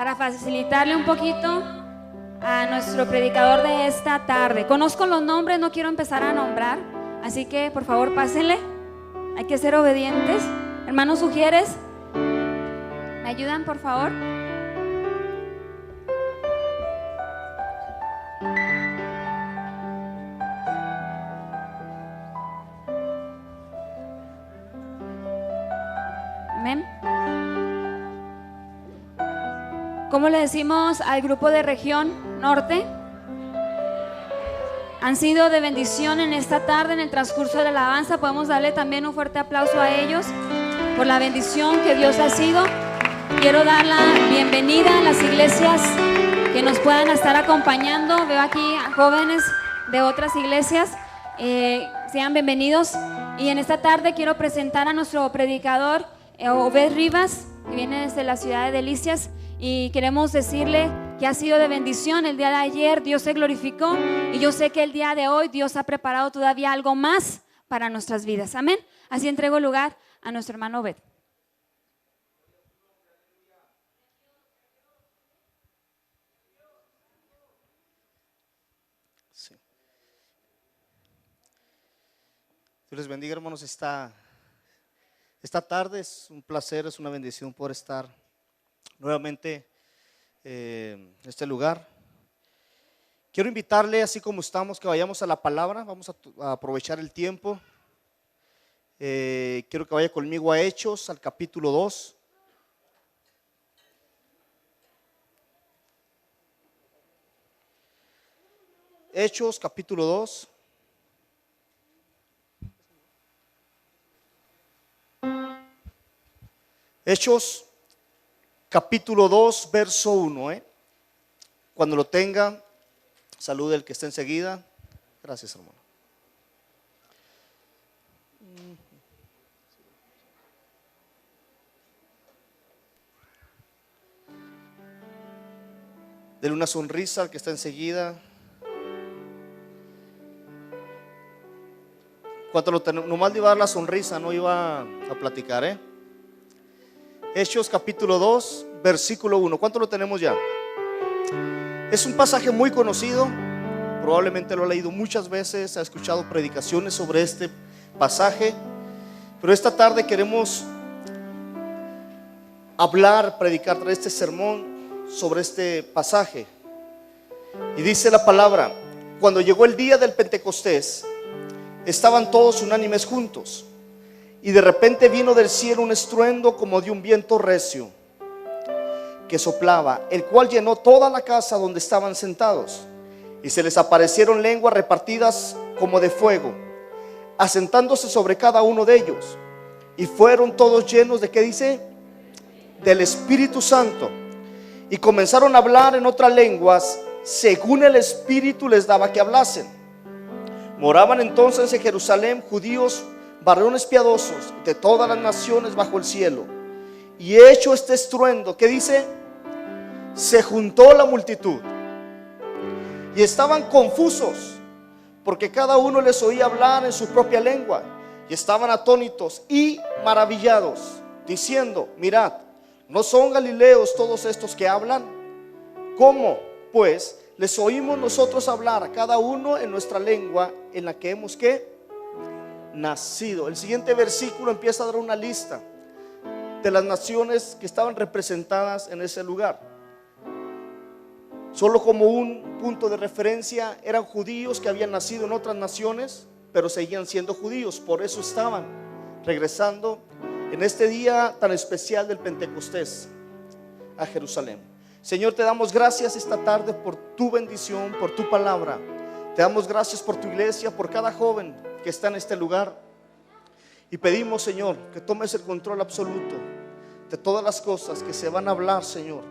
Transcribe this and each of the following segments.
para facilitarle un poquito a nuestro predicador de esta tarde. Conozco los nombres, no quiero empezar a nombrar, así que por favor pásenle. Hay que ser obedientes. Hermanos Sugieres, ¿me ayudan por favor? Amén. ¿Cómo le decimos al grupo de región norte? Han sido de bendición en esta tarde, en el transcurso de la alabanza. Podemos darle también un fuerte aplauso a ellos por la bendición que Dios ha sido. Quiero dar la bienvenida a las iglesias que nos puedan estar acompañando. Veo aquí a jóvenes de otras iglesias. Sean bienvenidos. Y en esta tarde quiero presentar a nuestro predicador, Obed Rivas, que viene desde la ciudad de Delicias. Y queremos decirle que ha sido de bendición. El día de ayer Dios se glorificó y yo sé que el día de hoy Dios ha preparado todavía algo más para nuestras vidas. Amén. Así entrego lugar a nuestro hermano Obed. Sí. Dios les bendiga, hermanos. Esta tarde es un placer, es una bendición poder estar nuevamente en este lugar. Quiero invitarle, así como estamos, que vayamos a la palabra. Vamos a aprovechar el tiempo. Quiero que vaya conmigo a Hechos, al capítulo 2. Hechos, capítulo 2. Hechos, capítulo 2, verso 1. Cuando lo tenga, salude el que está enseguida. Gracias, hermano. Denle una sonrisa al que está enseguida. Cuando lo tenemos, nomás le iba a dar la sonrisa, no iba a platicar, Hechos capítulo 2, versículo 1. ¿Cuánto lo tenemos ya? Es un pasaje muy conocido, probablemente lo ha leído muchas veces, ha escuchado predicaciones sobre este pasaje, pero esta tarde queremos predicar este sermón sobre este pasaje. Y dice la palabra: cuando llegó el día del Pentecostés, estaban todos unánimes juntos. Y de repente vino del cielo un estruendo como de un viento recio que soplaba, el cual llenó toda la casa donde estaban sentados. Y se les aparecieron lenguas repartidas como de fuego, asentándose sobre cada uno de ellos. Y fueron todos llenos de, ¿qué dice? Del Espíritu Santo. Y comenzaron a hablar en otras lenguas, según el Espíritu les daba que hablasen. Moraban entonces en Jerusalén judíos, varones piadosos de todas las naciones bajo el cielo. Y hecho este estruendo, ¿qué dice? Se juntó la multitud y estaban confusos, porque cada uno les oía hablar en su propia lengua. Y estaban atónitos y maravillados, diciendo: mirad, ¿no son galileos todos estos que hablan? ¿Cómo pues les oímos nosotros hablar a cada uno en nuestra lengua en la que hemos nacido? El siguiente versículo empieza a dar una lista de las naciones que estaban representadas en ese lugar. Solo como un punto de referencia, eran judíos que habían nacido en otras naciones, pero seguían siendo judíos. Por eso estaban regresando en este día tan especial del Pentecostés a Jerusalén. Señor, te damos gracias esta tarde por tu bendición, por tu palabra. Te damos gracias por tu iglesia, por cada joven que está en este lugar. Y pedimos, Señor, que tomes el control absoluto de todas las cosas que se van a hablar, Señor,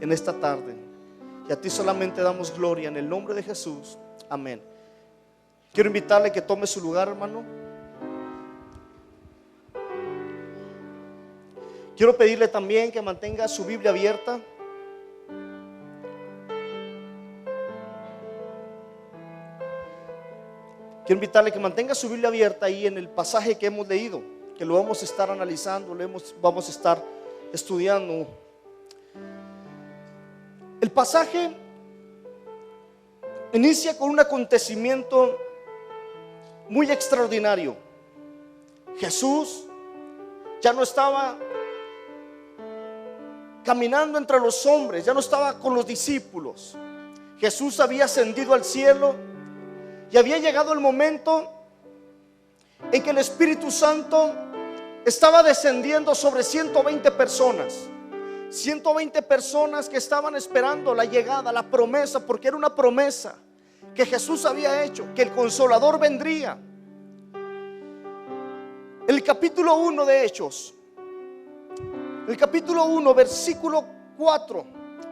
en esta tarde. Y a ti solamente damos gloria en el nombre de Jesús. Amén. Quiero invitarle que tome su lugar, hermano. Quiero pedirle también que mantenga su Biblia abierta. Quiero invitarle que mantenga su Biblia abierta ahí en el pasaje que hemos leído, que lo vamos a estar analizando, vamos a estar estudiando. El pasaje inicia con un acontecimiento muy extraordinario. Jesús ya no estaba caminando entre los hombres, ya no estaba con los discípulos. Jesús había ascendido al cielo y había llegado el momento en que el Espíritu Santo estaba descendiendo sobre 120 personas. 120 personas que estaban esperando la llegada, la promesa, porque era una promesa que Jesús había hecho, que el Consolador vendría. El capítulo 1 de Hechos, el capítulo 1, versículo 4,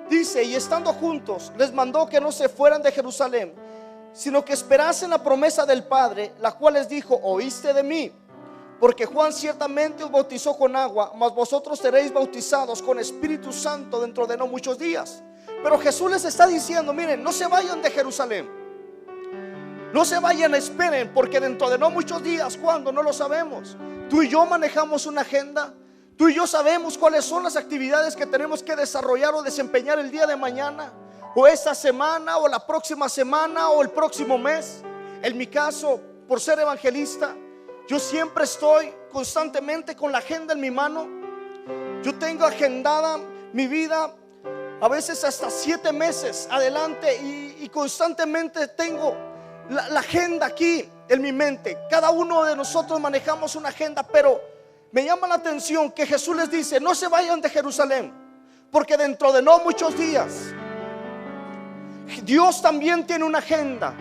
dice: y estando juntos, les mandó que no se fueran de Jerusalén, sino que esperasen la promesa del Padre, la cual les dijo: oíste de mí, porque Juan ciertamente os bautizó con agua, mas vosotros seréis bautizados con Espíritu Santo dentro de no muchos días. Pero Jesús les está diciendo: miren, no se vayan de Jerusalén, no se vayan, esperen, porque dentro de no muchos días, ¿cuándo? No lo sabemos. Tú y yo manejamos una agenda. Tú y yo sabemos cuáles son las actividades que tenemos que desarrollar o desempeñar el día de mañana, o esta semana, o la próxima semana, o el próximo mes. En mi caso, por ser evangelista, yo siempre estoy constantemente con la agenda en mi mano. Yo tengo agendada mi vida a veces hasta 7 meses adelante, y constantemente tengo la agenda aquí en mi mente. Cada uno de nosotros manejamos una agenda, pero me llama la atención que Jesús les dice: no se vayan de Jerusalén, porque dentro de no muchos días Dios también tiene una agenda.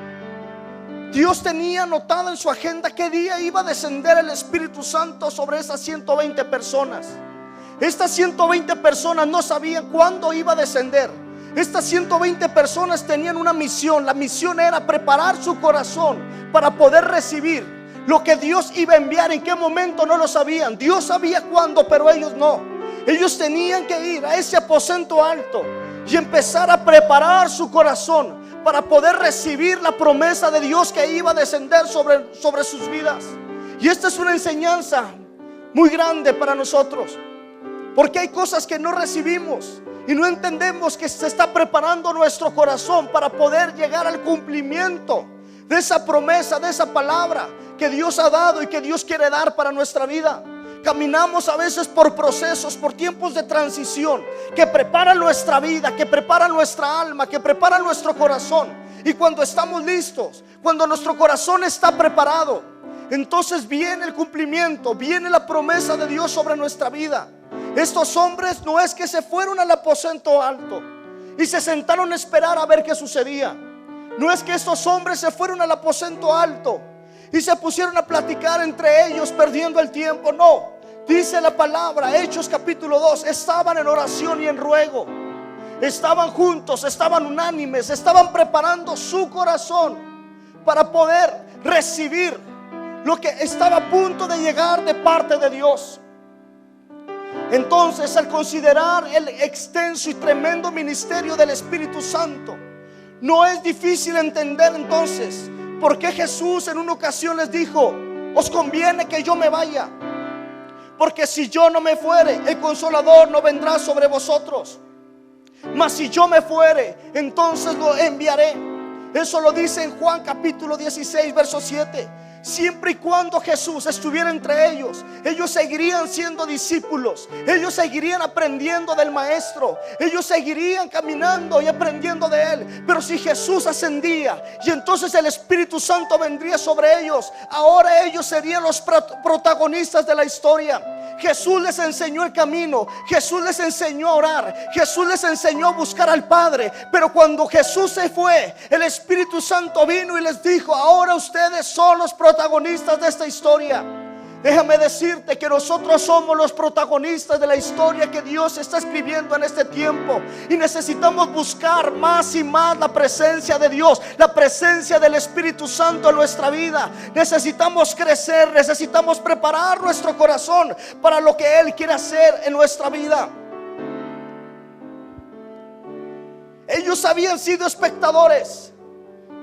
Dios tenía anotada en su agenda qué día iba a descender el Espíritu Santo sobre esas 120 personas. Estas 120 personas no sabían cuándo iba a descender. Estas 120 personas tenían una misión. La misión era preparar su corazón para poder recibir lo que Dios iba a enviar. En qué momento no lo sabían. Dios sabía cuándo, pero ellos no. Ellos tenían que ir a ese aposento alto y empezar a preparar su corazón para poder recibir la promesa de Dios que iba a descender sobre sus vidas. Y esta es una enseñanza muy grande para nosotros, porque hay cosas que no recibimos y no entendemos que se está preparando nuestro corazón para poder llegar al cumplimiento de esa promesa, de esa palabra que Dios ha dado y que Dios quiere dar para nuestra vida. Caminamos a veces por procesos, por tiempos de transición que preparan nuestra vida, que preparan nuestra alma, que preparan nuestro corazón. Y cuando estamos listos, cuando nuestro corazón está preparado, entonces viene el cumplimiento, viene la promesa de Dios sobre nuestra vida. Estos hombres no es que se fueron al aposento alto y se sentaron a esperar a ver qué sucedía. No es que estos hombres se fueron al aposento alto y se pusieron a platicar entre ellos perdiendo el tiempo. No, dice la palabra, Hechos capítulo 2, estaban en oración y en ruego. Estaban juntos, estaban unánimes, estaban preparando su corazón para poder recibir lo que estaba a punto de llegar de parte de Dios. Entonces, al considerar el extenso y tremendo ministerio del Espíritu Santo, no es difícil entender entonces por qué Jesús en una ocasión les dijo: os conviene que yo me vaya, porque si yo no me fuere, el Consolador no vendrá sobre vosotros, mas si yo me fuere, entonces lo enviaré. Eso lo dice en Juan capítulo 16, verso 7. Siempre y cuando Jesús estuviera entre ellos, ellos seguirían siendo discípulos, ellos seguirían aprendiendo del Maestro, ellos seguirían caminando y aprendiendo de Él. Pero si Jesús ascendía y entonces el Espíritu Santo vendría sobre ellos, ahora ellos serían los protagonistas de la historia. Jesús les enseñó el camino, Jesús les enseñó a orar, Jesús les enseñó a buscar al Padre. Pero cuando Jesús se fue, el Espíritu Santo vino y les dijo: ahora ustedes son los protagonistas de esta historia. Déjame decirte que nosotros somos los protagonistas de la historia que Dios está escribiendo en este tiempo. Y necesitamos buscar más y más la presencia de Dios, la presencia del Espíritu Santo en nuestra vida. Necesitamos crecer, necesitamos preparar nuestro corazón para lo que Él quiere hacer en nuestra vida. Ellos habían sido espectadores,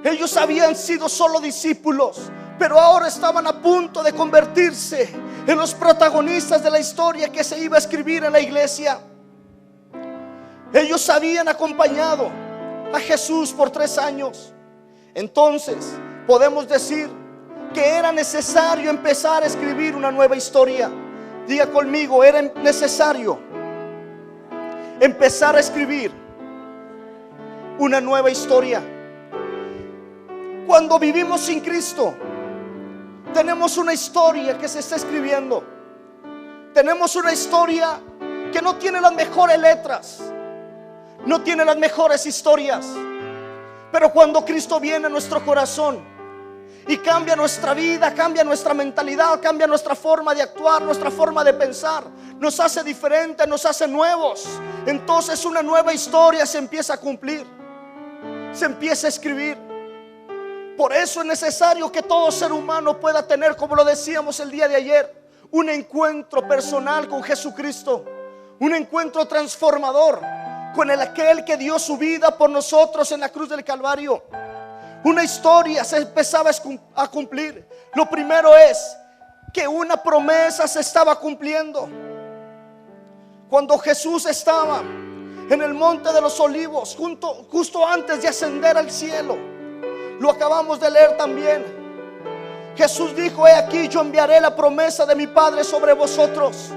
ellos habían sido solo discípulos, pero ahora estaban a punto de convertirse en los protagonistas de la historia que se iba a escribir en la iglesia. Ellos habían acompañado a Jesús por 3 años. Entonces podemos decir que era necesario empezar a escribir una nueva historia. Diga conmigo, era necesario empezar a escribir una nueva historia. Cuando vivimos sin Cristo, tenemos una historia que se está escribiendo. Tenemos una historia que no tiene las mejores letras, no tiene las mejores historias. Pero cuando Cristo viene a nuestro corazón y cambia nuestra vida, cambia nuestra mentalidad, cambia nuestra forma de actuar, nuestra forma de pensar, nos hace diferentes, nos hace nuevos, entonces una nueva historia se empieza a cumplir, se empieza a escribir. Por eso es necesario que todo ser humano pueda tener, como lo decíamos el día de ayer, un encuentro personal con Jesucristo, un encuentro transformador con aquel que dio su vida por nosotros en la cruz del Calvario. Una historia se empezaba a cumplir. Lo primero es que una promesa se estaba cumpliendo. Cuando Jesús estaba en el monte de los olivos, justo antes de ascender al cielo, lo acabamos de leer también. Jesús dijo: he aquí, yo enviaré la promesa de mi Padre sobre vosotros.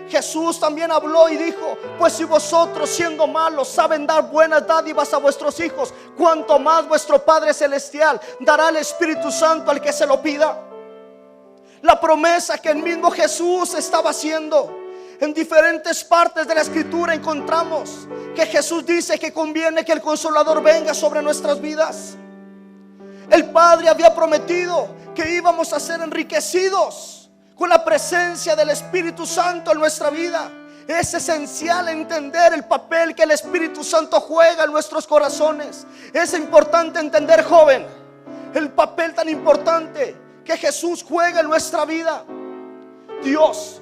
Jesús también habló y dijo: pues si vosotros, siendo malos, saben dar buenas dádivas a vuestros hijos, cuanto más vuestro Padre Celestial dará el Espíritu Santo al que se lo pida. La promesa que el mismo Jesús estaba haciendo. En diferentes partes de la Escritura encontramos que Jesús dice que conviene que el Consolador venga sobre nuestras vidas. El Padre había prometido que íbamos a ser enriquecidos con la presencia del Espíritu Santo en nuestra vida. Es esencial entender el papel que el Espíritu Santo juega en nuestros corazones. Es importante entender, joven, el papel tan importante que Jesús juega en nuestra vida. Dios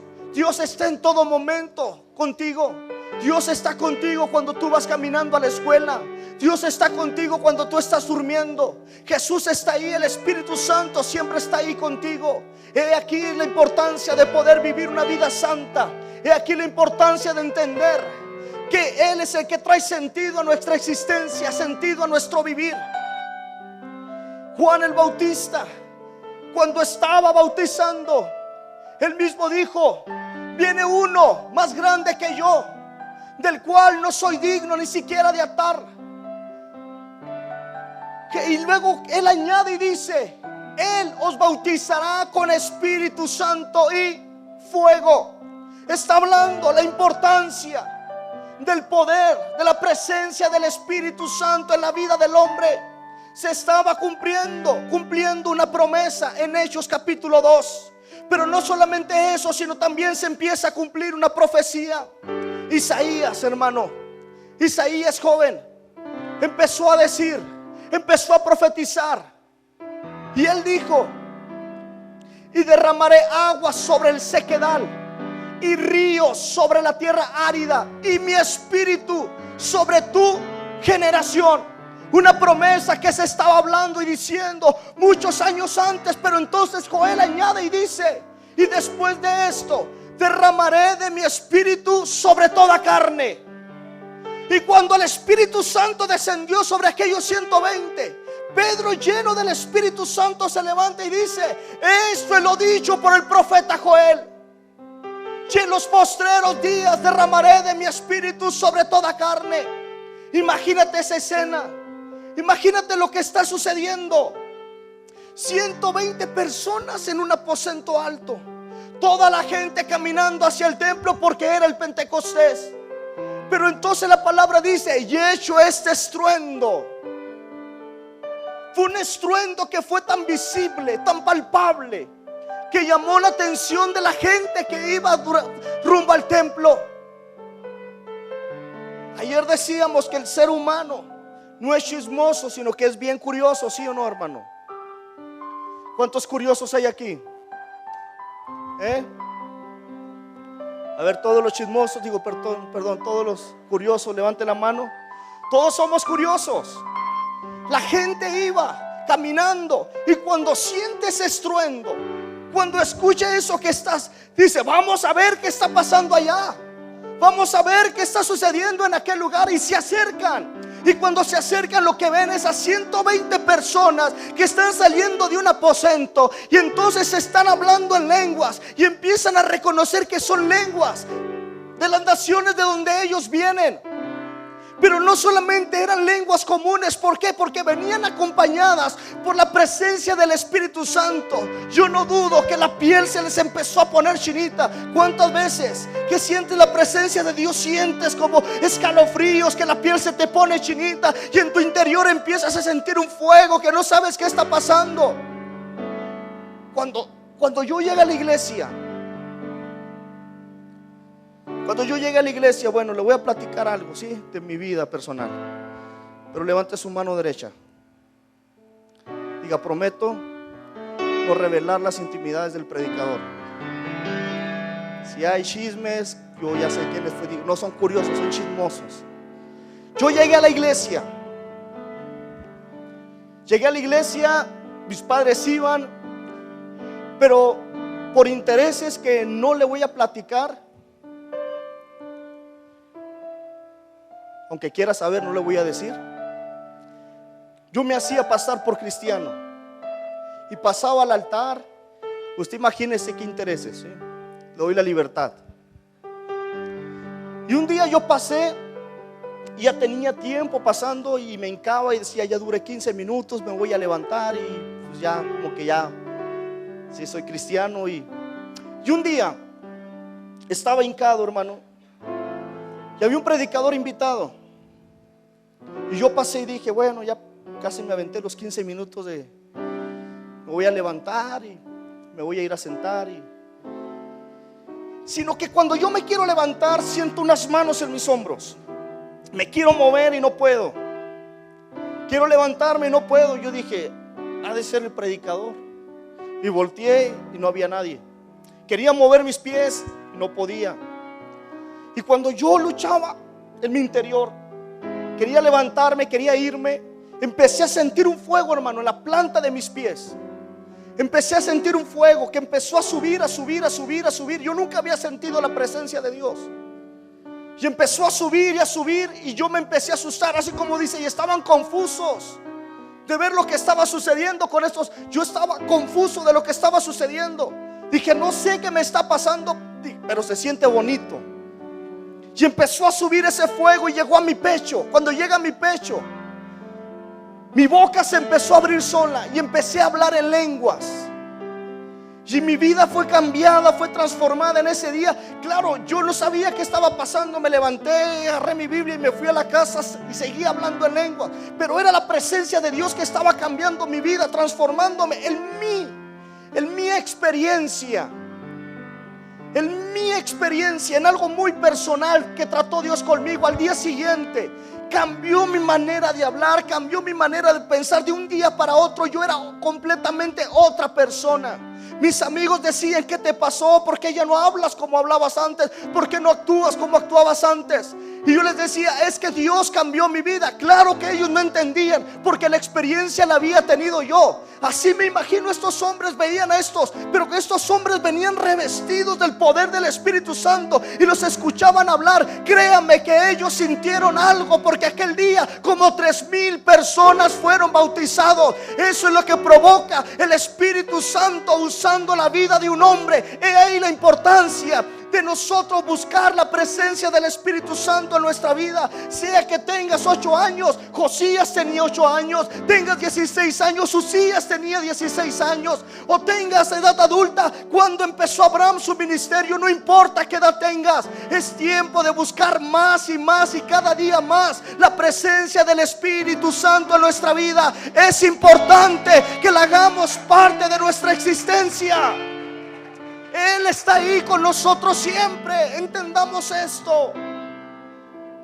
está en todo momento contigo. Dios está contigo cuando tú vas caminando a la escuela. Dios está contigo cuando tú estás durmiendo. Jesús está ahí, el Espíritu Santo siempre está ahí contigo. He aquí la importancia de poder vivir una vida santa. He aquí la importancia de entender que Él es el que trae sentido a nuestra existencia, sentido a nuestro vivir. Juan el Bautista, cuando estaba bautizando, él mismo dijo: viene uno más grande que yo, del cual no soy digno ni siquiera de atar. Y luego él añade y dice: Él os bautizará con Espíritu Santo y fuego. Está hablando la importancia del poder, de la presencia del Espíritu Santo en la vida del hombre. Se estaba cumpliendo una promesa en Hechos capítulo 2. Pero no solamente eso, sino también se empieza a cumplir una profecía. Isaías, hermano, Isaías joven, empezó a decir, empezó a profetizar. Y él dijo: y derramaré aguas sobre el sequedal y ríos sobre la tierra árida, y mi espíritu sobre tu generación. Una promesa que se estaba hablando y diciendo muchos años antes. Pero entonces Joel añade y dice: y después de esto derramaré de mi espíritu sobre toda carne. Y cuando el Espíritu Santo descendió sobre aquellos 120, Pedro, lleno del Espíritu Santo, se levanta y dice: esto es lo dicho por el profeta Joel. Y en los postreros días derramaré de mi espíritu sobre toda carne. Imagínate esa escena. Imagínate lo que está sucediendo. 120 personas en un aposento alto. Toda la gente caminando hacia el templo porque era el Pentecostés. Pero entonces la palabra dice: y hecho este estruendo. Fue un estruendo que fue tan visible, tan palpable, que llamó la atención de la gente que iba rumbo al templo. Ayer decíamos que el ser humano no es chismoso, sino que es bien curioso, ¿sí o no, hermano? ¿Cuántos curiosos hay aquí? A ver, todos los chismosos, perdón, todos los curiosos, levanten la mano. Todos somos curiosos. La gente iba caminando, y cuando siente ese estruendo, cuando escucha eso que dice: vamos a ver qué está pasando allá. Vamos a ver qué está sucediendo en aquel lugar. Y se acercan. Y cuando se acercan, lo que ven es a 120 personas que están saliendo de un aposento. Y entonces están hablando en lenguas. Y empiezan a reconocer que son lenguas de las naciones de donde ellos vienen. Pero no solamente eran lenguas comunes. ¿Por qué? Porque venían acompañadas por la presencia del Espíritu Santo. Yo no dudo que la piel se les empezó a poner chinita. ¿Cuántas veces que sientes la presencia de Dios, sientes como escalofríos, que la piel se te pone chinita y en tu interior empiezas a sentir un fuego que no sabes qué está pasando? Cuando yo llegué a la iglesia, bueno, le voy a platicar algo, ¿sí? De mi vida personal. Pero levante su mano derecha. Diga: prometo no revelar las intimidades del predicador. Si hay chismes, yo ya sé quiénes fue. No son curiosos, son chismosos. Yo llegué a la iglesia. Mis padres iban, pero por intereses que no le voy a platicar, aunque quiera saber, no le voy a decir. Yo me hacía pasar por cristiano y pasaba al altar. Usted imagínese qué intereses, ¿sí? Le doy la libertad. Y un día yo pasé, y ya tenía tiempo pasando, y me hincaba y decía: ya duré 15 minutos, me voy a levantar. Y pues ya, como que ya, sí, soy cristiano. Y un día estaba hincado, hermano, y había un predicador invitado. Y yo pasé y dije: bueno, ya casi me aventé los 15 minutos me voy a levantar y me voy a ir a sentar. Sino que cuando yo me quiero levantar, siento unas manos en mis hombros. Me quiero mover y no puedo. Quiero levantarme y no puedo. Yo dije: ha de ser el predicador. Y volteé y no había nadie. Quería mover mis pies y no podía. Y cuando yo luchaba en mi interior, quería levantarme, quería irme, empecé a sentir un fuego, hermano, en la planta de mis pies. Empecé a sentir un fuego que empezó a subir, a subir, a subir, a subir. Yo nunca había sentido la presencia de Dios. Y empezó a subir y a subir, y yo me empecé a asustar, así como dice, y estaban confusos de ver lo que estaba sucediendo con estos. Yo estaba confuso de lo que estaba sucediendo. Dije: no sé qué me está pasando, pero se siente bonito. Y empezó a subir ese fuego y llegó a mi pecho. Cuando llega a mi pecho, mi boca se empezó a abrir sola y empecé a hablar en lenguas. Y mi vida fue cambiada, fue transformada en ese día. Claro, yo no sabía qué estaba pasando. Me levanté, agarré mi Biblia y me fui a la casa y seguí hablando en lenguas. Pero era la presencia de Dios que estaba cambiando mi vida, transformándome en mi experiencia. En mi experiencia, en algo muy personal que trató Dios conmigo. Al día siguiente cambió mi manera de hablar, cambió mi manera de pensar. De un día para otro yo era completamente otra persona. Mis amigos decían: ¿qué te pasó? ¿Por qué ya no hablas como hablabas antes? ¿Por qué no actúas como actuabas antes? Y yo les decía: es que Dios cambió mi vida. Claro que ellos no entendían, porque la experiencia la había tenido yo. Así me imagino estos hombres veían a estos, pero que estos hombres venían revestidos del poder del Espíritu Santo y los escuchaban hablar. Créanme que ellos sintieron algo, porque aquel día como 3,000 personas fueron bautizados. Eso es lo que provoca el Espíritu Santo usando la vida de un hombre. He ahí la importancia de nosotros buscar la presencia del Espíritu Santo en nuestra vida. Sea que tengas 8 años, Josías tenía 8 años. Tengas 16 años, Uzías tenía 16 años. O tengas edad adulta, cuando empezó Abraham su ministerio. No importa qué edad tengas, es tiempo de buscar más y más, y cada día más, la presencia del Espíritu Santo en nuestra vida. Es importante que la hagamos parte de nuestra existencia. Él está ahí con nosotros siempre. Entendamos esto.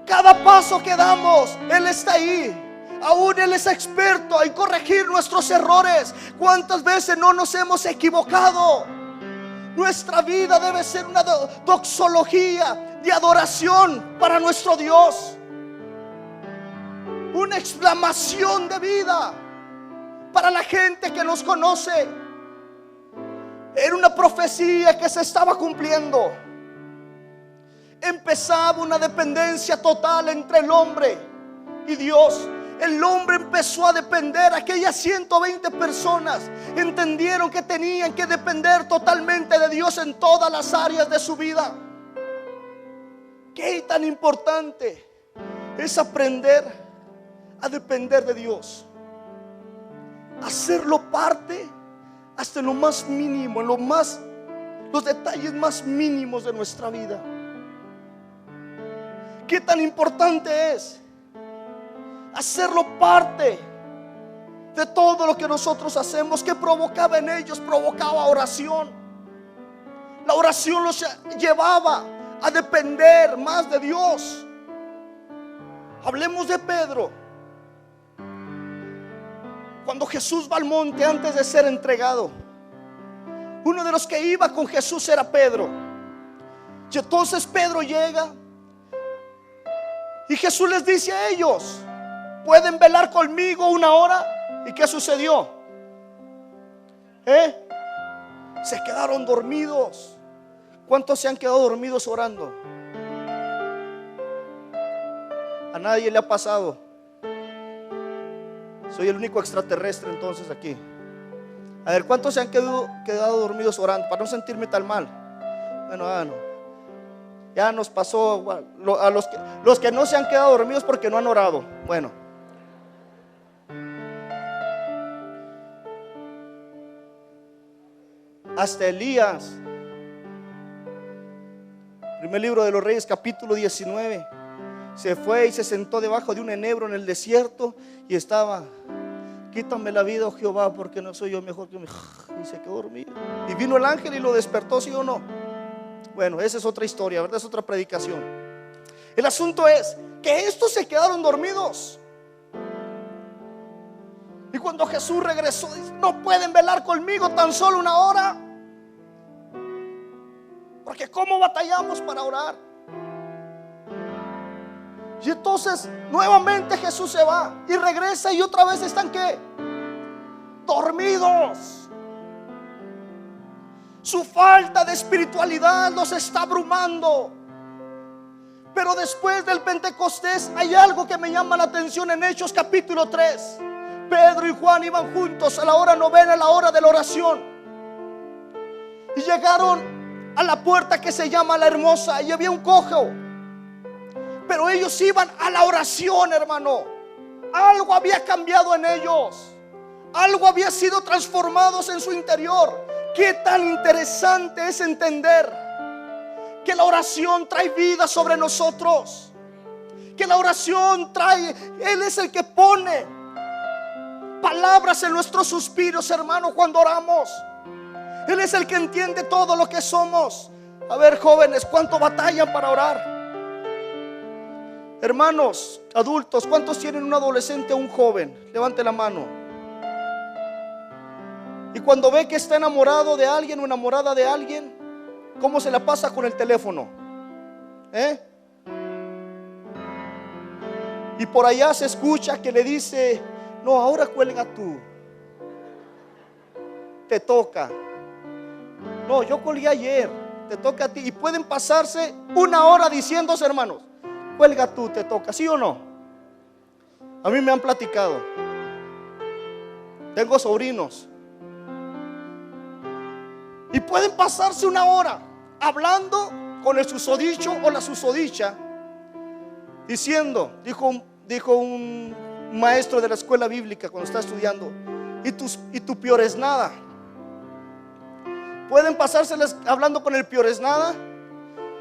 Cada paso que damos, Él está ahí. Aún Él es experto en corregir nuestros errores. ¿Cuántas veces no nos hemos equivocado? Nuestra vida debe ser una doxología de adoración para nuestro Dios. Una exclamación de vida para la gente que nos conoce. Era una profecía que se estaba cumpliendo. empezaba una dependencia total entre el hombre y Dios. El hombre empezó a depender. Aquellas 120 personas entendieron que tenían que depender totalmente de Dios en todas las áreas de su vida. Qué tan importante es aprender a depender de Dios, hacerlo parte hasta en lo más mínimo, en los detalles más mínimos de nuestra vida. Qué tan importante es hacerlo parte de todo lo que nosotros hacemos. Que provocaba en ellos, provocaba oración. La oración los llevaba a depender más de Dios. Hablemos de Pedro. Cuando Jesús va al monte antes de ser entregado, uno de los que iba con Jesús era Pedro. Y entonces Pedro llega y Jesús les dice a ellos: ¿pueden velar conmigo una hora? ¿Y qué sucedió? Se quedaron dormidos. ¿Cuántos se han quedado dormidos orando? A nadie le ha pasado. Soy el único extraterrestre entonces aquí. A ver, ¿cuántos se han quedado dormidos orando? Para no sentirme tan mal. Bueno, ya nos pasó. A los que no se han quedado dormidos porque no han orado. Bueno, hasta Elías, primer libro de los Reyes, capítulo 19, se fue y se sentó debajo de un enebro en el desierto y estaba: quítame la vida, oh Jehová, porque no soy yo mejor que mi... Y se quedó dormido. Y vino el ángel y lo despertó, ¿sí o no? Bueno, esa es otra historia, ¿verdad? Es otra predicación. El asunto es que estos se quedaron dormidos. Y cuando Jesús regresó, dice: no pueden velar conmigo tan solo una hora. Porque ¿cómo batallamos para orar? Y entonces nuevamente Jesús se va y regresa y otra vez están ¿qué? Dormidos. Su falta de espiritualidad los está abrumando. Pero después del Pentecostés hay algo que me llama la atención en Hechos capítulo 3. Pedro y Juan iban juntos a la hora novena, a la hora de la oración, y llegaron a la puerta que se llama La Hermosa, y había un cojo. Pero ellos iban a la oración, hermano. Algo había cambiado en ellos. Algo había sido transformado en su interior. Qué tan interesante es entender que la oración trae vida sobre nosotros. Que la oración trae, Él es el que pone palabras en nuestros suspiros, hermano, cuando oramos. Él es el que entiende todo lo que somos. A ver, jóvenes, ¿cuánto batallan para orar? Hermanos, adultos, ¿cuántos tienen un adolescente o un joven? Levante la mano. Y cuando ve que está enamorado de alguien o enamorada de alguien, ¿cómo se la pasa con el teléfono? Y por allá se escucha que le dice: no, ahora cuelga tú, te toca. No, yo colgué ayer, te toca a ti. Y pueden pasarse una hora diciéndose, hermanos: cuelga tú, te toca, ¿sí o no? A mí me han platicado. Tengo sobrinos. Y pueden pasarse una hora hablando con el susodicho o la susodicha, diciendo, dijo un maestro de la escuela bíblica cuando está estudiando: y tu peor es nada. Pueden pasárseles hablando con el peor es nada,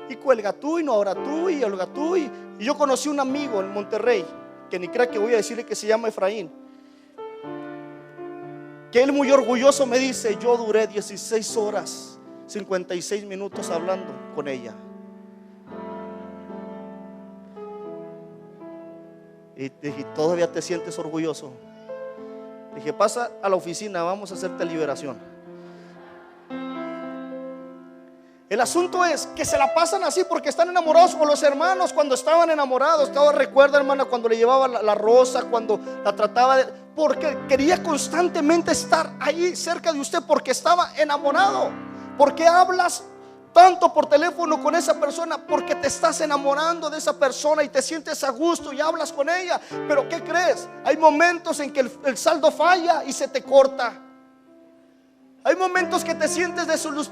y cuelga tú, y no ahora tú, y olga tú. Y yo conocí un amigo en Monterrey, que ni crea que voy a decirle, que se llama Efraín, que él muy orgulloso me dice: yo duré 16 horas 56 minutos hablando con ella. Y dije: ¿todavía te sientes orgulloso? Dije: pasa a la oficina, vamos a hacerte liberación. El asunto es que se la pasan así porque están enamorados. Con los hermanos, cuando estaban enamorados, todo recuerda, hermana, cuando le llevaba la rosa, cuando la trataba de, porque quería constantemente estar ahí cerca de usted, porque estaba enamorado. Porque hablas tanto por teléfono con esa persona porque te estás enamorando de esa persona y te sientes a gusto y hablas con ella. Pero ¿qué crees? Hay momentos en que el saldo falla y se te corta. Hay momentos que te sientes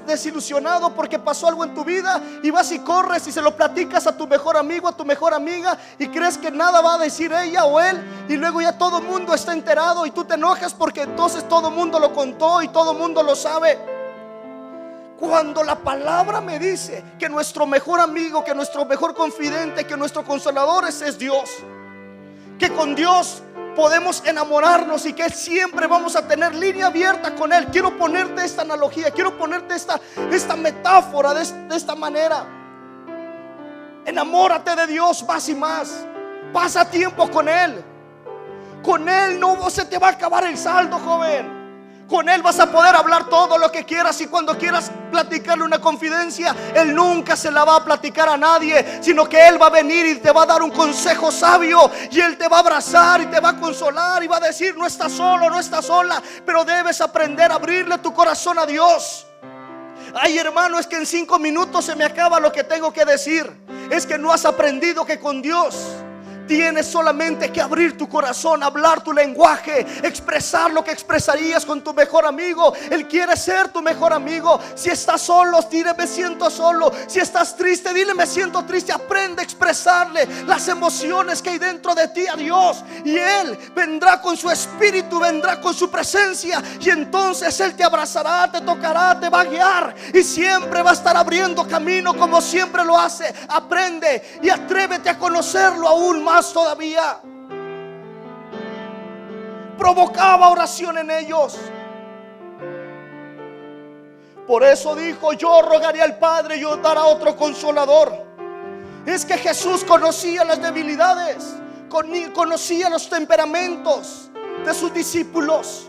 desilusionado porque pasó algo en tu vida y vas y corres y se lo platicas a tu mejor amigo, a tu mejor amiga, y crees que nada va a decir ella o él, y luego ya todo el mundo está enterado y tú te enojas porque entonces todo el mundo lo contó y todo el mundo lo sabe. Cuando la palabra me dice que nuestro mejor amigo, que nuestro mejor confidente, que nuestro consolador es Dios, que con Dios podemos enamorarnos y que siempre vamos a tener línea abierta con Él. Quiero ponerte esta analogía, quiero ponerte esta metáfora de esta manera. Enamórate de Dios más y más. Pasa tiempo con Él. Con Él no se te va a acabar el saldo, joven. Con Él vas a poder hablar todo lo que quieras, y cuando quieras platicarle una confidencia, Él nunca se la va a platicar a nadie, sino que Él va a venir y te va a dar un consejo sabio, y Él te va a abrazar y te va a consolar y va a decir: no estás solo, no estás sola, pero debes aprender a abrirle tu corazón a Dios. Ay, hermano, es que en 5 minutos se me acaba lo que tengo que decir. Es que no has aprendido que con Dios tienes solamente que abrir tu corazón, hablar tu lenguaje, expresar lo que expresarías con tu mejor amigo. Él quiere ser tu mejor amigo. Si estás solo, dile: me siento solo. Si estás triste, dile: me siento triste. Aprende a expresarle las emociones que hay dentro de ti a Dios, y Él vendrá con su espíritu, vendrá con su presencia, y entonces Él te abrazará, te tocará, te va a guiar, y siempre va a estar abriendo camino como siempre lo hace. Aprende y atrévete a conocerlo aún más todavía. Provocaba oración en ellos. Por eso dijo: yo rogaré al Padre y os dará otro consolador. Es que Jesús conocía las debilidades, conocía los temperamentos de sus discípulos,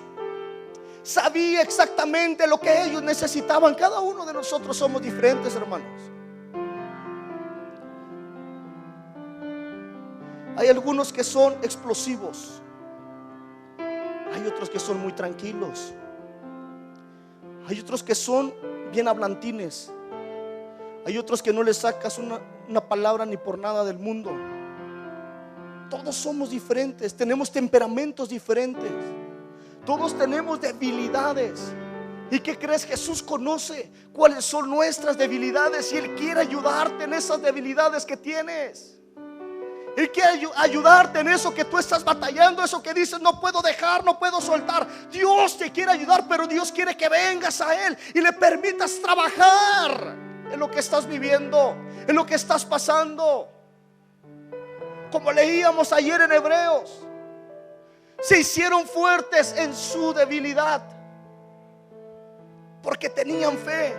sabía exactamente lo que ellos necesitaban. Cada uno de nosotros somos diferentes, hermanos. Hay algunos que son explosivos, hay otros que son muy tranquilos, hay otros que son bien hablantines, hay otros que no les sacas una palabra ni por nada del mundo. Todos somos diferentes, tenemos temperamentos diferentes, todos tenemos debilidades. ¿Y qué crees? Jesús conoce cuáles son nuestras debilidades y Él quiere ayudarte en esas debilidades que tienes. Él quiere ayudarte en eso que tú estás batallando, eso que dices: no puedo dejar, no puedo soltar. Dios te quiere ayudar, pero Dios quiere que vengas a Él y le permitas trabajar en lo que estás viviendo, en lo que estás pasando. Como leíamos ayer en Hebreos, se hicieron fuertes en su debilidad porque tenían fe,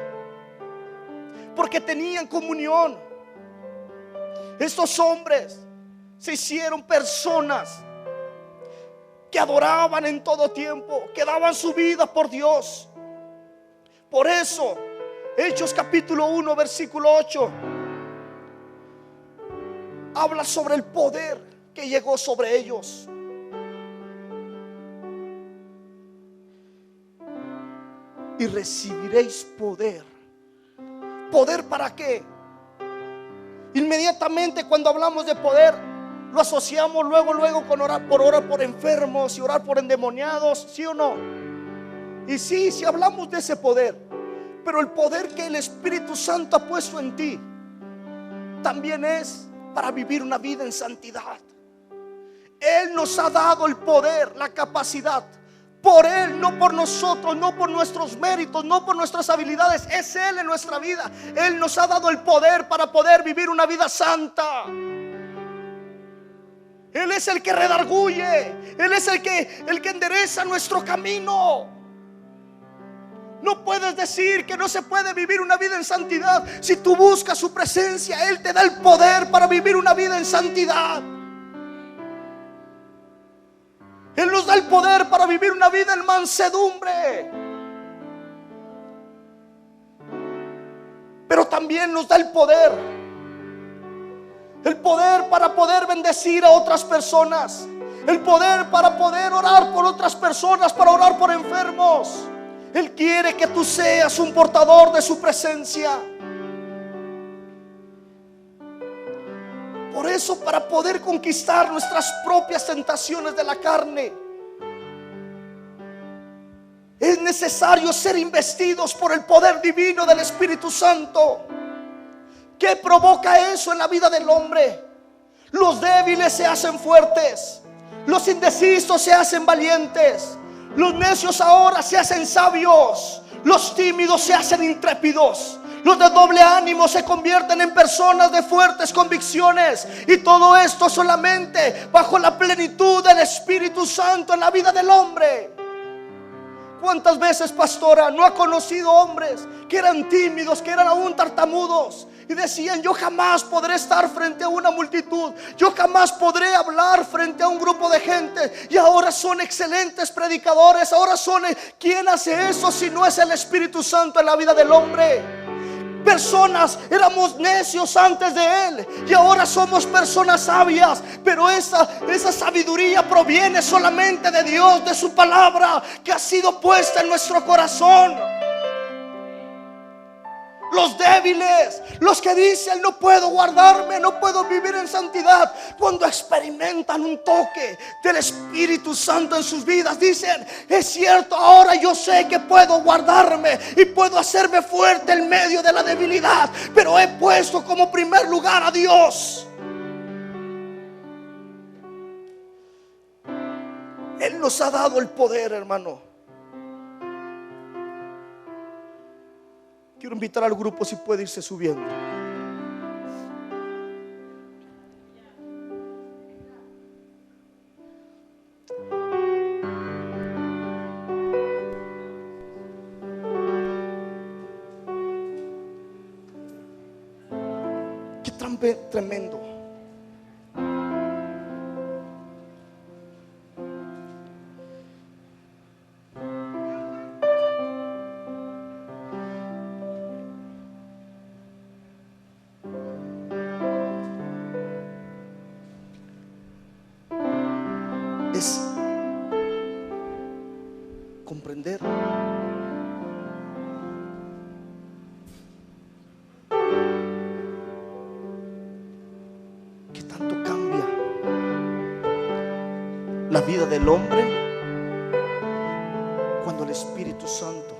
porque tenían comunión. Estos hombres se hicieron personas que adoraban en todo tiempo, que daban su vida por Dios. Por eso Hechos capítulo 1 versículo 8 habla sobre el poder que llegó sobre ellos. Y recibiréis poder. ¿Poder para qué? Inmediatamente cuando hablamos de poder, lo asociamos luego con orar por enfermos y orar por endemoniados, ¿sí o no? Y sí, si hablamos de ese poder, pero el poder que el Espíritu Santo ha puesto en ti también es para vivir una vida en santidad. Él nos ha dado el poder, la capacidad. Por Él, no por nosotros, no por nuestros méritos, no por nuestras habilidades. Es Él en nuestra vida. Él nos ha dado el poder para poder vivir una vida santa. Él es el que redarguye. Él es el que endereza nuestro camino. No puedes decir que no se puede vivir una vida en santidad. Si tú buscas su presencia, Él te da el poder para vivir una vida en santidad. Él nos da el poder para vivir una vida en mansedumbre. Pero también nos da el poder para poder bendecir a otras personas, el poder para poder orar por otras personas, para orar por enfermos. Él quiere que tú seas un portador de su presencia. eso, para poder conquistar nuestras propias tentaciones de la carne, es necesario ser investidos por el poder divino del Espíritu Santo. ¿Qué provoca eso en la vida del hombre? Los débiles se hacen fuertes, los indecisos se hacen valientes, los necios ahora se hacen sabios, los tímidos se hacen intrépidos, los de doble ánimo se convierten en personas de fuertes convicciones. Y todo esto solamente bajo la plenitud del Espíritu Santo en la vida del hombre. ¿Cuántas veces, pastora, no ha conocido hombres que eran tímidos, que eran aún tartamudos, y decían: yo jamás podré estar frente a una multitud, yo jamás podré hablar frente a un grupo de gente, y ahora son excelentes predicadores? Ahora son... ¿Quién hace eso si no es el Espíritu Santo en la vida del hombre? Personas, éramos necios antes de Él y ahora somos personas sabias, pero esa sabiduría proviene solamente de Dios, de su palabra que ha sido puesta en nuestro corazón. Los débiles, los que dicen: no puedo guardarme, no puedo vivir en santidad, cuando experimentan un toque del Espíritu Santo en sus vidas, dicen: es cierto, ahora yo sé que puedo guardarme y puedo hacerme fuerte en medio de la debilidad, pero he puesto como primer lugar a Dios. Él nos ha dado el poder, hermano. Quiero invitar al grupo, si puede irse subiendo. Qué tremendo. Es comprender que tanto cambia la vida del hombre cuando el Espíritu Santo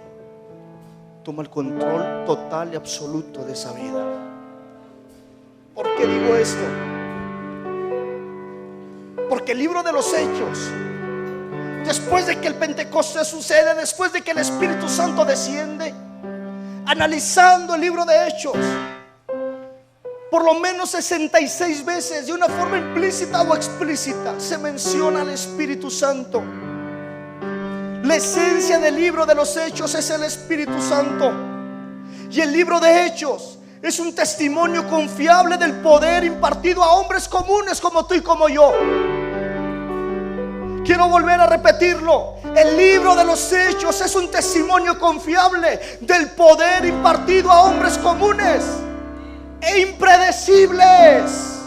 toma el control total y absoluto de esa vida. ¿Por qué digo esto? Porque el libro de los Hechos, después de que el Pentecostés sucede, después de que el Espíritu Santo desciende, analizando el libro de Hechos, por lo menos 66 veces, de una forma implícita o explícita, se menciona al Espíritu Santo. La esencia del libro de los Hechos es el Espíritu Santo. Y el libro de Hechos es un testimonio confiable del poder impartido a hombres comunes como tú y como yo. Quiero volver a repetirlo. El libro de los Hechos es un testimonio confiable del poder impartido a hombres comunes e impredecibles,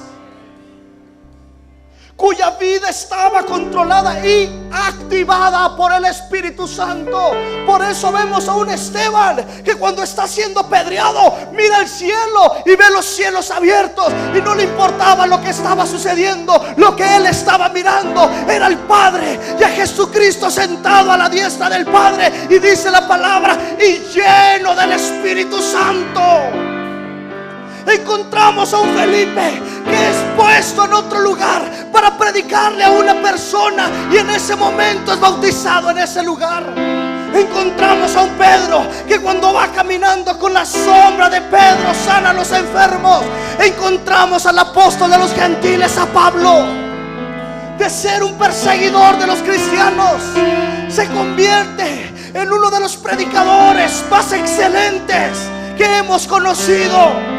cuya vida estaba controlada y activada por el Espíritu Santo. Por eso vemos a un Esteban que cuando está siendo apedreado mira al cielo y ve los cielos abiertos, y no le importaba lo que estaba sucediendo. Lo que él estaba mirando era al Padre y a Jesucristo sentado a la diestra del Padre, y dice la palabra: y lleno del Espíritu Santo. Encontramos a un Felipe que es puesto en otro lugar para predicarle a una persona, y en ese momento es bautizado en ese lugar. Encontramos a un Pedro que cuando va caminando con la sombra de Pedro sana a los enfermos. Encontramos al apóstol de los gentiles, a Pablo, de ser un perseguidor de los cristianos, se convierte en uno de los predicadores más excelentes que hemos conocido.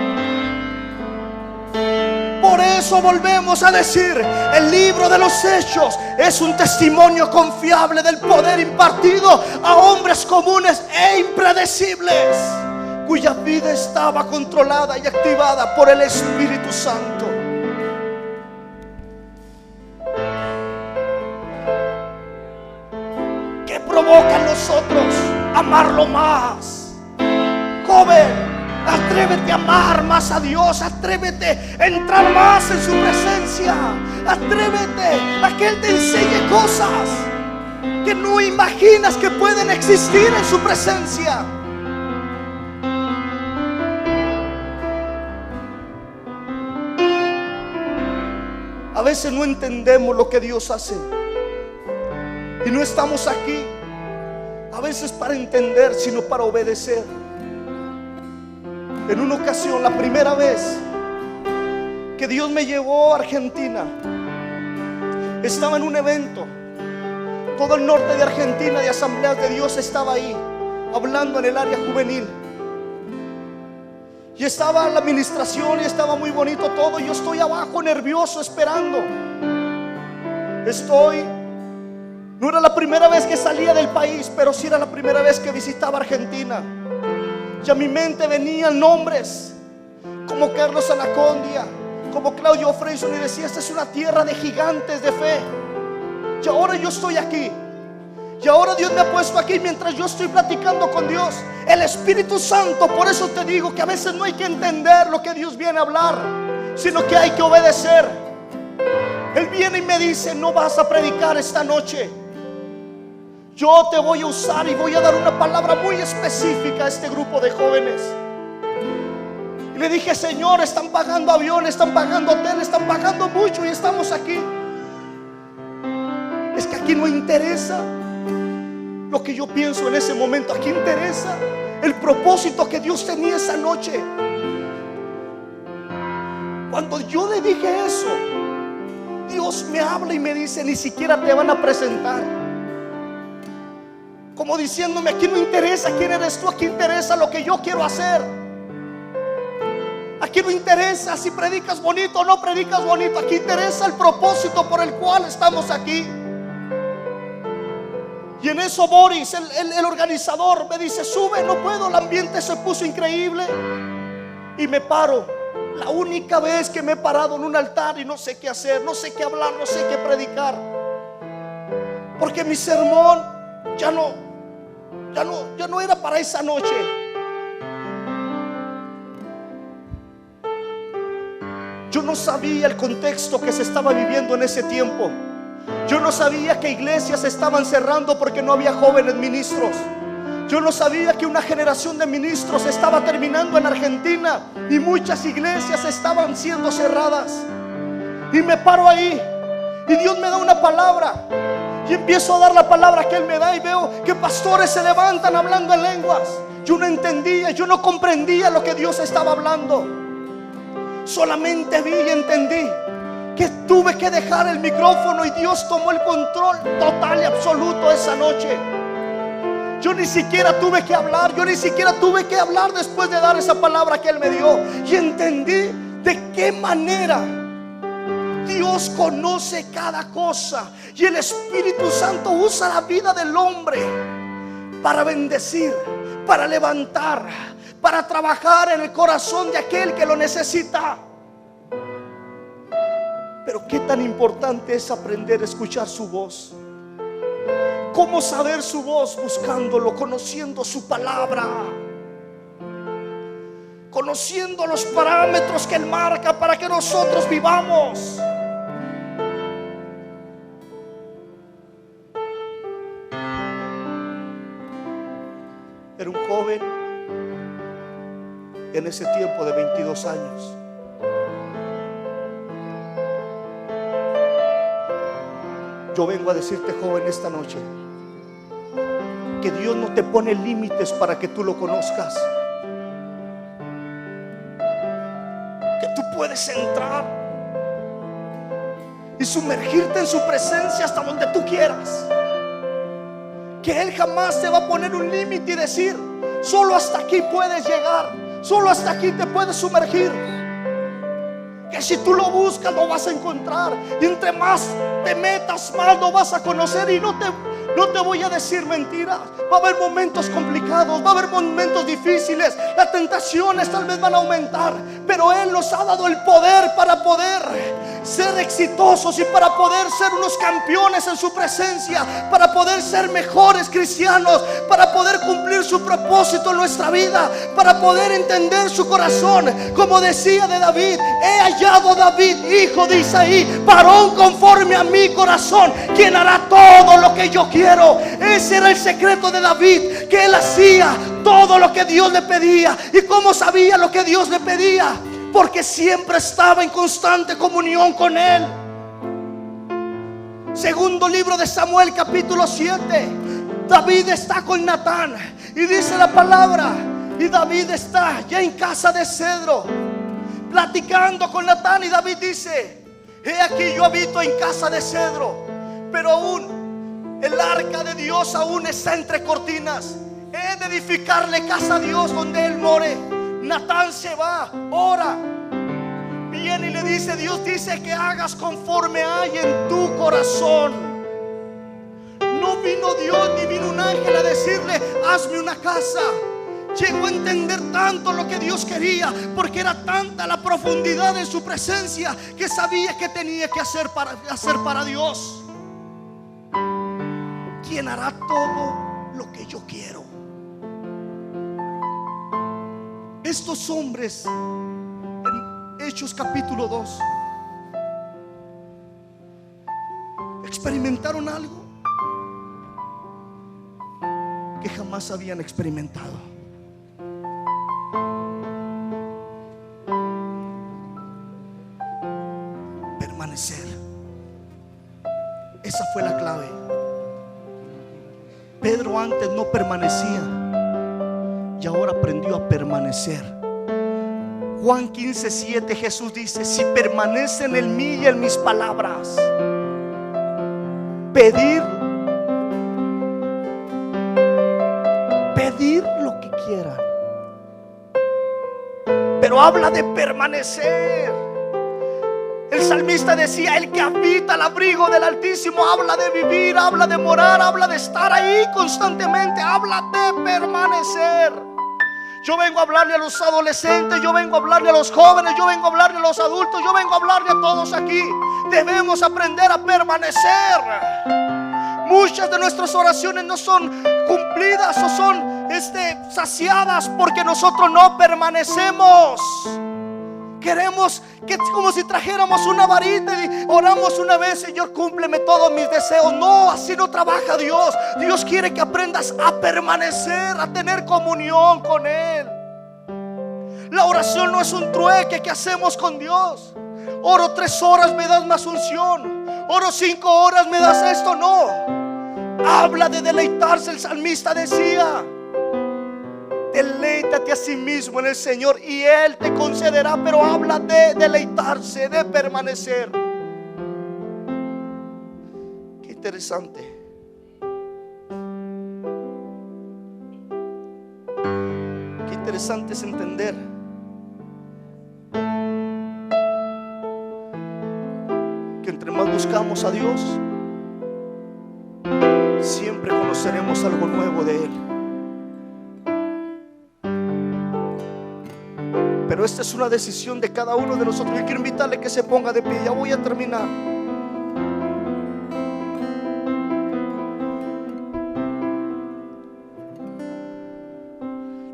Por eso volvemos a decir: el libro de los Hechos es un testimonio confiable del poder impartido a hombres comunes e impredecibles, cuya vida estaba controlada y activada por el Espíritu Santo. ¿Qué provoca en nosotros amarlo más? Joven, Atrévete a amar más a Dios. Atrévete a entrar más en su presencia. Atrévete a que Él te enseñe cosas que no imaginas que pueden existir en su presencia. A veces no entendemos lo que Dios hace y no estamos aquí a veces para entender, sino para obedecer. En una ocasión, la primera vez que Dios me llevó a Argentina, estaba en un evento. Todo el norte de Argentina de Asambleas de Dios estaba ahí, hablando en el área juvenil. Y estaba la administración y estaba muy bonito todo. Yo estoy abajo nervioso esperando. No era la primera vez que salía del país, pero sí era la primera vez que visitaba Argentina. Y a mi mente venían nombres como Carlos Anacondia, como Claudio Freyson, y decía: esta es una tierra de gigantes de fe. Y ahora yo estoy aquí. Y ahora Dios me ha puesto aquí mientras yo estoy platicando con Dios. El Espíritu Santo, por eso te digo que a veces no hay que entender lo que Dios viene a hablar, sino que hay que obedecer. Él viene y me dice: no vas a predicar esta noche. Yo te voy a usar y voy a dar una palabra muy específica a este grupo de jóvenes. Y le dije: Señor, están pagando aviones, están pagando hoteles, están pagando mucho y estamos aquí. Es que aquí no interesa lo que yo pienso en ese momento. Aquí interesa el propósito que Dios tenía esa noche. Cuando yo le dije eso, Dios me habla y me dice: ni siquiera te van a presentar. Como diciéndome: aquí no interesa quién eres tú, aquí interesa lo que yo quiero hacer. Aquí no interesa si predicas bonito o no predicas bonito. Aquí interesa el propósito por el cual estamos aquí. Y en eso Boris, el organizador, me dice: sube. No puedo, el ambiente se puso increíble. Y me paro. La única vez que me he parado en un altar y no sé qué hacer, no sé qué hablar, no sé qué predicar, porque mi sermón ya no era para esa noche. Yo no sabía el contexto que se estaba viviendo en ese tiempo. Yo no sabía que iglesias se estaban cerrando porque no había jóvenes ministros. Yo no sabía que una generación de ministros estaba terminando en Argentina y muchas iglesias estaban siendo cerradas. Y me paro ahí y Dios me da una palabra. Y empiezo a dar la palabra que Él me da y veo que pastores se levantan hablando en lenguas. Yo no entendía, yo no comprendía lo que Dios estaba hablando. Solamente vi y entendí que tuve que dejar el micrófono y Dios tomó el control total y absoluto esa noche. Yo ni siquiera tuve que hablar, yo ni siquiera tuve que hablar después de dar esa palabra que Él me dio. Y entendí de qué manera Dios conoce cada cosa. Y el Espíritu Santo usa la vida del hombre para bendecir, para levantar, para trabajar en el corazón de aquel que lo necesita. Pero qué tan importante es aprender a escuchar su voz. ¿Cómo saber su voz? Buscándolo, conociendo su palabra, conociendo los parámetros que Él marca para que nosotros vivamos. Era un joven en ese tiempo de 22 años. Yo vengo a decirte, joven, esta noche, que Dios no te pone límites para que tú lo conozcas. Que tú puedes entrar y sumergirte en su presencia hasta donde tú quieras. Que Él jamás te va a poner un límite y decir: solo hasta aquí puedes llegar, solo hasta aquí te puedes sumergir. Que si tú lo buscas lo vas a encontrar, y entre más te metas, más lo vas a conocer. Y no No te voy a decir mentiras. Va a haber momentos complicados, va a haber momentos difíciles. Las tentaciones tal vez van a aumentar, pero Él nos ha dado el poder para poder ser exitosos y para poder ser unos campeones en su presencia, para poder ser mejores cristianos, para poder cumplir su propósito en nuestra vida, para poder entender su corazón. Como decía de David: he hallado a David, hijo de Isaí, varón conforme a mi corazón, quien hará todo lo que yo quiero. Ese era el secreto de David, que él hacía todo lo que Dios le pedía. ¿Y cómo sabía lo que Dios le pedía? Porque siempre estaba en constante comunión con Él. Segundo libro de Samuel, capítulo 7. David está con Natán y dice la palabra, y David está ya en casa de cedro platicando con Natán, y David dice: he aquí, yo habito en casa de cedro, pero aún el arca de Dios aún está entre cortinas. He de edificarle casa a Dios donde Él more. Natán se va, ora, viene y le dice: Dios dice que hagas conforme hay en tu corazón. No vino Dios ni vino un ángel a decirle: hazme una casa. Llegó a entender tanto lo que Dios quería, porque era tanta la profundidad en su presencia, que sabía que tenía que hacer para Dios. ¿Quién hará todo lo que yo quiero? Estos hombres en Hechos capítulo 2 experimentaron algo que jamás habían experimentado. Permanecer. Esa fue la clave. Pedro antes no permanecía y ahora aprendió a permanecer. Juan 15:7, Jesús dice: si permanecen en mí y en mis palabras, pedir lo que quieran. Pero habla de permanecer. El salmista decía: el que habita al abrigo del Altísimo. Habla de vivir, habla de morar, habla de estar ahí constantemente, habla de permanecer. Yo vengo a hablarle a los adolescentes, yo vengo a hablarle a los jóvenes, yo vengo a hablarle a los adultos, yo vengo a hablarle a todos aquí. Debemos aprender a permanecer. Muchas de nuestras oraciones no son cumplidas o son saciadas porque nosotros no permanecemos. Queremos que es como si trajéramos una varita y oramos una vez: Señor, cúmpleme todos mis deseos. No, así no trabaja Dios. Dios quiere que aprendas a permanecer, a tener comunión con Él. La oración no es un trueque que hacemos con Dios. Oro 3 horas, me das más unción. Oro 5 horas, me das esto. No, habla de deleitarse. El salmista decía: deleítate a sí mismo en el Señor y Él te concederá. Pero habla de deleitarse, de permanecer. Qué interesante. Qué interesante es entender que entre más buscamos a Dios, siempre conoceremos algo nuevo de Él. Pero esta es una decisión de cada uno de nosotros. Yo quiero invitarle que se ponga de pie. Ya voy a terminar.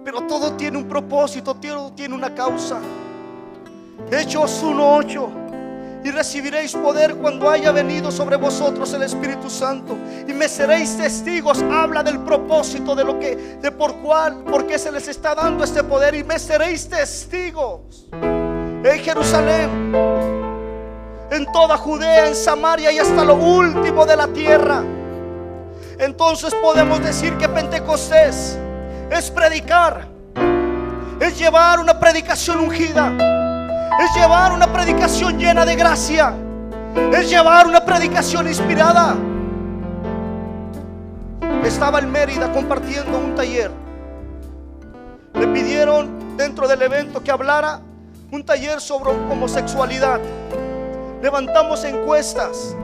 Pero todo tiene un propósito, todo tiene una causa. Hechos 1:8: y recibiréis poder cuando haya venido sobre vosotros el Espíritu Santo, y me seréis testigos. Habla del propósito, de por qué se les está dando este poder. Y me seréis testigos en Jerusalén, en toda Judea, en Samaria y hasta lo último de la tierra. Entonces podemos decir que Pentecostés es predicar, es llevar una predicación ungida, es llevar una predicación llena de gracia, es llevar una predicación inspirada. Estaba en Mérida compartiendo un taller. Le pidieron dentro del evento que hablara un taller sobre homosexualidad. Levantamos encuestas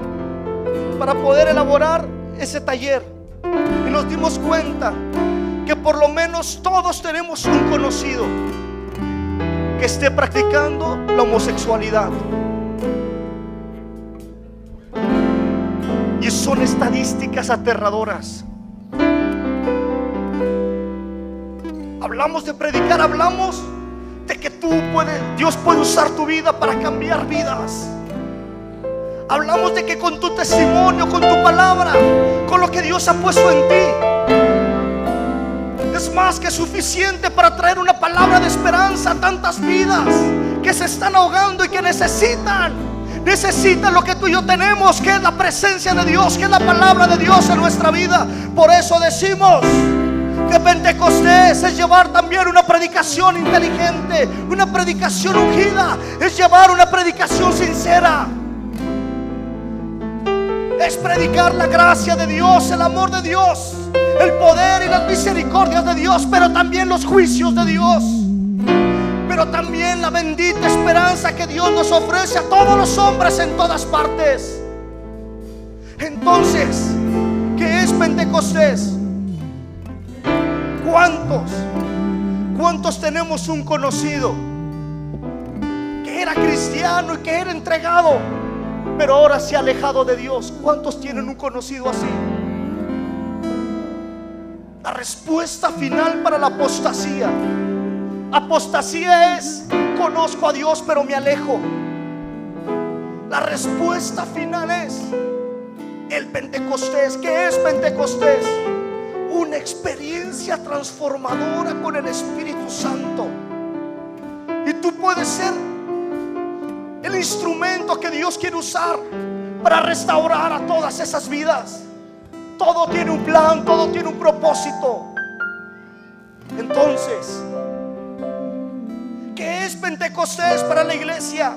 para poder elaborar ese taller. y nos dimos cuenta que por lo menos todos tenemos un conocido que esté practicando la homosexualidad. Y son estadísticas aterradoras. Hablamos de predicar, hablamos de que Dios puede usar tu vida para cambiar vidas. Hablamos de que con tu testimonio, con tu palabra, con lo que Dios ha puesto en ti, es más que suficiente para traer una palabra de esperanza a tantas vidas que se están ahogando y que necesitan lo que tú y yo tenemos, que es la presencia de Dios, que es la palabra de Dios en nuestra vida. Por eso decimos que Pentecostés es llevar también una predicación inteligente, una predicación ungida, es llevar una predicación sincera, es predicar la gracia de Dios, el amor de Dios, el poder y las misericordias de Dios, pero también los juicios de Dios, pero también la bendita esperanza que Dios nos ofrece a todos los hombres en todas partes. Entonces, ¿qué es Pentecostés? ¿Cuántos tenemos un conocido que era cristiano y que era entregado, pero ahora se ha alejado de Dios? ¿Cuántos tienen un conocido así? La respuesta final para la apostasía es: conozco a Dios pero me alejo. La respuesta final es el Pentecostés. ¿Qué es Pentecostés? Una experiencia transformadora con el Espíritu Santo. Y tú puedes ser el instrumento que Dios quiere usar para restaurar a todas esas vidas. Todo tiene un plan, todo tiene un propósito. Entonces, ¿qué es Pentecostés para la iglesia?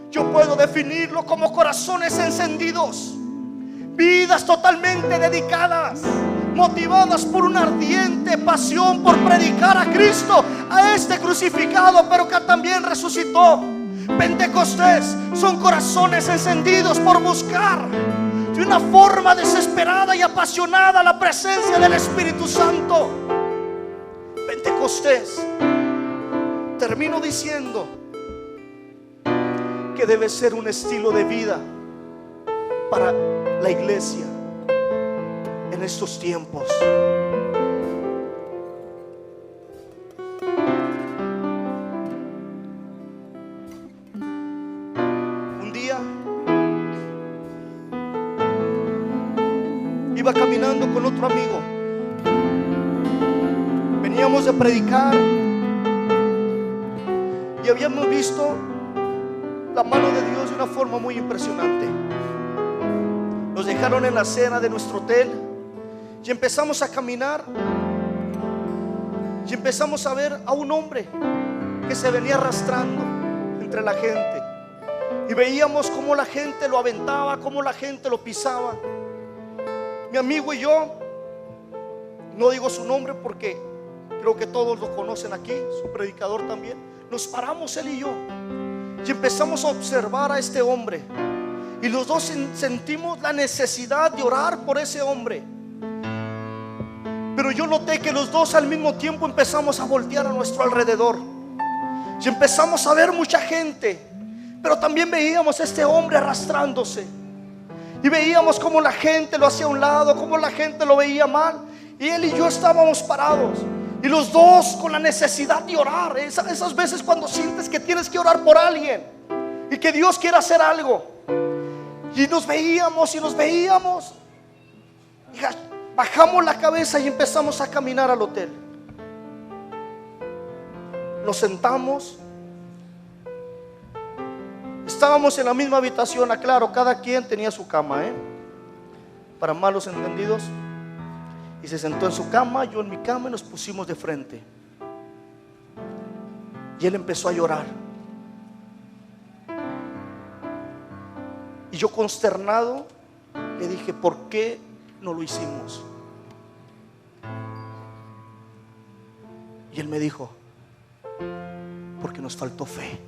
Yo puedo definirlo como corazones encendidos, vidas totalmente dedicadas, motivadas por una ardiente pasión por predicar a Cristo, a este crucificado, pero que también resucitó. Pentecostés son corazones encendidos por buscar de una forma desesperada y apasionada la presencia del Espíritu Santo. Pentecostés, termino diciendo que debe ser un estilo de vida para la iglesia en estos tiempos. Un día iba caminando con otro amigo. Veníamos de predicar y habíamos visto la mano de Dios de una forma muy impresionante. Nos dejaron en la acera de nuestro hotel y empezamos a caminar y empezamos a ver a un hombre que se venía arrastrando entre la gente, y veíamos cómo la gente lo aventaba, cómo la gente lo pisaba. Mi amigo y yo, no digo su nombre porque creo que todos lo conocen aquí, su predicador también, nos paramos él y yo y empezamos a observar a este hombre, y los dos sentimos la necesidad de orar por ese hombre. Pero yo noté que los dos al mismo tiempo empezamos a voltear a nuestro alrededor y empezamos a ver mucha gente, pero también veíamos a este hombre arrastrándose, y veíamos cómo la gente lo hacía a un lado, cómo la gente lo veía mal, y él y yo estábamos parados, y los dos con la necesidad de orar. Esas veces cuando sientes que tienes que orar por alguien y que Dios quiere hacer algo, y nos veíamos y bajamos la cabeza y empezamos a caminar al hotel. Nos sentamos. Estábamos en la misma habitación, aclaro, cada quien tenía su cama, para malos entendidos. Y se sentó en su cama, yo en mi cama, y nos pusimos de frente. Y él empezó a llorar. Y yo, consternado, le dije: ¿por qué no lo hicimos? Y él me dijo: porque nos faltó fe.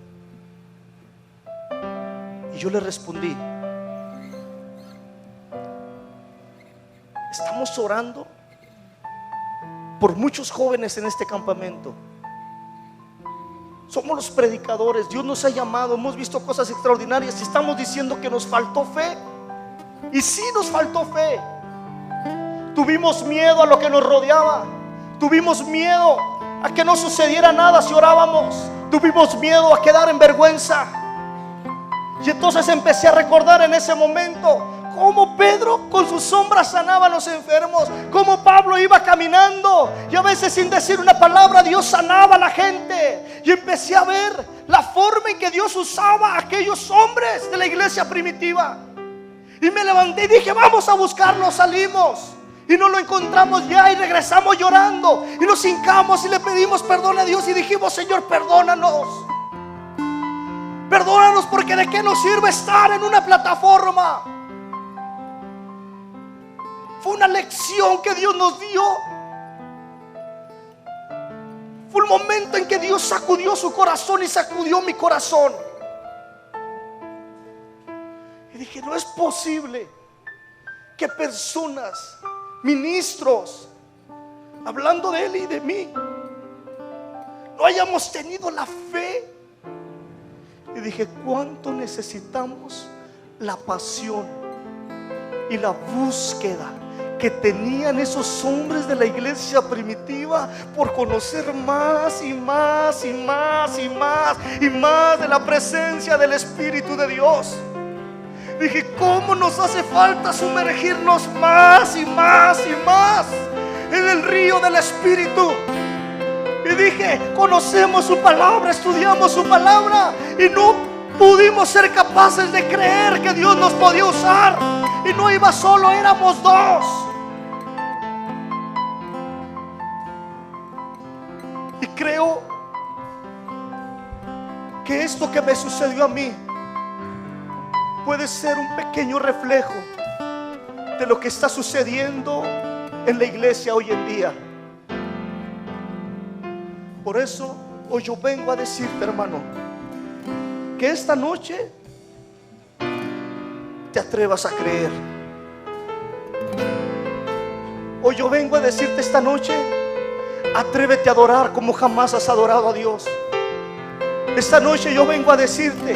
Y yo le respondí: Estamos orando por muchos jóvenes en este campamento. Somos los predicadores, Dios nos ha llamado, hemos visto cosas extraordinarias y estamos diciendo que nos faltó fe. Y sí nos faltó fe. Tuvimos miedo a lo que nos rodeaba. Tuvimos miedo a que no sucediera nada si orábamos. Tuvimos miedo a quedar en vergüenza. Y entonces empecé a recordar en ese momento cómo Pedro con su sombra sanaba a los enfermos, cómo Pablo iba caminando y a veces sin decir una palabra Dios sanaba a la gente. Y empecé a ver la forma en que Dios usaba a aquellos hombres de la iglesia primitiva. Y me levanté y dije, vamos a buscarlo. Salimos y no lo encontramos ya y regresamos llorando y nos hincamos y le pedimos perdón a Dios y dijimos, Señor, perdónanos. Perdónanos, porque de qué nos sirve estar en una plataforma. Fue una lección que Dios nos dio. Fue un momento en que Dios sacudió su corazón y sacudió mi corazón. Y dije, no es posible que personas, ministros, hablando de Él y de mí, no hayamos tenido la fe. Y dije, ¿cuánto necesitamos la pasión y la búsqueda que tenían esos hombres de la iglesia primitiva por conocer más y más y más y más y más de la presencia del Espíritu de Dios? Dije, ¿cómo nos hace falta sumergirnos más y más y más en el río del Espíritu? Y dije, conocemos su palabra, estudiamos su palabra y no pudimos ser capaces de creer que Dios nos podía usar. Y no iba solo, éramos dos. Y creo que esto que me sucedió a mí puede ser un pequeño reflejo de lo que está sucediendo en la iglesia hoy en día. Por eso hoy yo vengo a decirte, hermano, que esta noche te atrevas a creer. Hoy yo vengo a decirte esta noche, atrévete a adorar como jamás has adorado a Dios. Esta noche yo vengo a decirte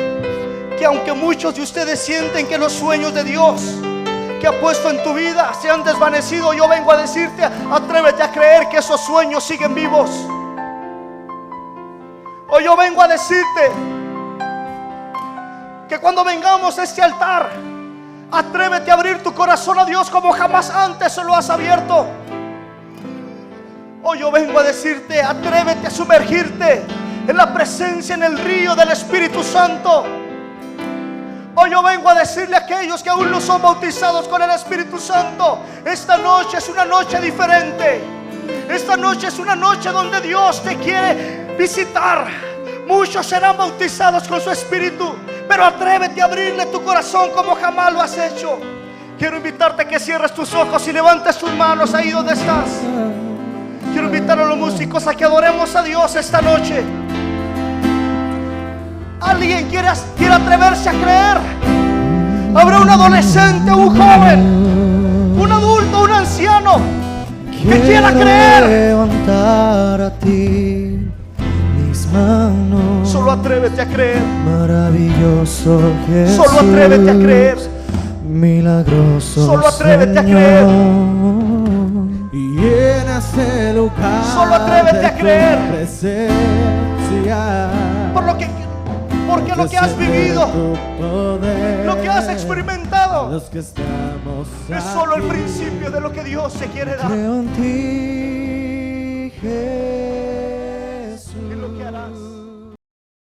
que aunque muchos de ustedes sienten que los sueños de Dios que ha puesto en tu vida se han desvanecido, yo vengo a decirte, atrévete a creer que esos sueños siguen vivos. Hoy yo vengo a decirte que cuando vengamos a este altar, atrévete a abrir tu corazón a Dios como jamás antes se lo has abierto. Hoy yo vengo a decirte, atrévete a sumergirte en la presencia, en el río del Espíritu Santo. Hoy yo vengo a decirle a aquellos que aún no son bautizados con el Espíritu Santo, esta noche es una noche diferente. Esta noche es una noche donde Dios te quiere visitar. Muchos serán bautizados con su Espíritu, pero atrévete a abrirle tu corazón como jamás lo has hecho. Quiero invitarte a que cierres tus ojos y levantes tus manos ahí donde estás. Quiero invitar a los músicos a que adoremos a Dios esta noche. ¿Alguien quiere atreverse a creer? Habrá un adolescente, un joven, un adulto, un anciano que quiera creer. Levantar a ti mis manos. Solo atrévete a creer. Maravilloso Jesús. Solo atrévete a creer. Milagroso Solo atrévete a Señor. creer. Y llena este lugar. Solo atrévete a creer. Presencia. Porque lo que has vivido, lo que has experimentado, Los que estamos es solo el aquí. principio de lo que Dios te quiere dar. Creo en ti, Jesús.